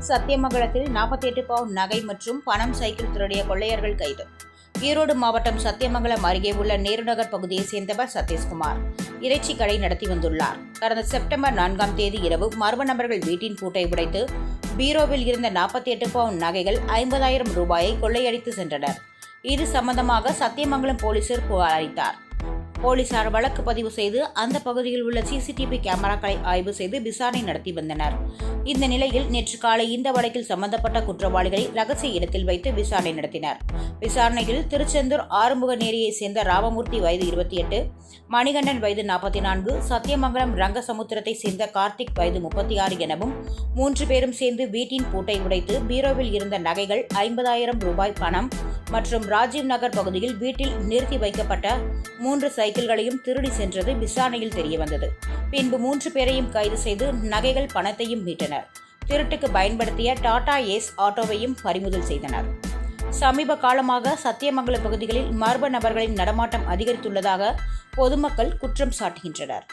சத்தியமங்கலத்தில் 48 பவுன் நகை மற்றும் பணம் சைக்கிள் திருடிய கொள்ளையர்கள் கைது. ஈரோடு மாவட்டம் சத்தியமங்கலம் அருகே உள்ள நேருநகர் பகுதியைச் சேர்ந்தவர் சதீஷ்குமார் இறைச்சி கடை நடத்தி வந்துள்ளார். கடந்த செப்டம்பர் 4ஆம் தேதி இரவு மர்ம நபர்கள் வீட்டின் பூட்டை உடைத்து பீரோவில் இருந்த 48 பவுன் நகைகள் 50,000 ரூபாயை கொள்ளையடித்து சென்றனர். இது சம்பந்தமாக சத்தியமங்கலம் போலீசார் புகார் அளித்தார். போலீசார் வழக்கு பதிவு செய்து அந்த பகுதியில் உள்ள சிசிடிவி கேமராக்களை ஆய்வு செய்து விசாரணை நடத்தி வந்தனர். இந்த நிலையில் நேற்று காலை இந்த வழக்கில் சம்பந்தப்பட்ட குற்றவாளிகளை ரகசிய இடத்தில் வைத்து விசாரணை நடத்தினர். விசாரணையில் திருச்செந்தூர் ஆறுமுகநேரியைச் சேர்ந்த ராமமூர்த்தி வயது 28, மணிகண்டன் வயது 44, சத்தியமங்கலம் ரங்கசமுத்திரத்தை சேர்ந்த கார்த்திக் வயது 36 எனவும் 3 பேரும் சேர்ந்து வீட்டின் பூட்டை உடைத்து பீரோவில் இருந்த நகைகள் 50,000 ரூபாய் பணம் மற்றும் ராஜீவ் நகர் பகுதியில் வீட்டில் நிறுத்தி வைக்கப்பட்ட 3 சைக்கிள்களையும் திருடி சென்றது விசாரணையில் தெரியவந்தது. பின்பு 3 பேரையும் கைது செய்து நகைகள் பணத்தையும் மீட்டனர். திருட்டுக்கு பயன்படுத்திய டாடா ஏஸ் ஆட்டோவையும் பறிமுதல் செய்தனர். சமீப காலமாக சத்தியமங்கலம் பகுதிகளில் மர்ம நபர்களின் நடமாட்டம் அதிகரித்துள்ளதாக பொதுமக்கள் குற்றம் சாட்டுகின்றனர்.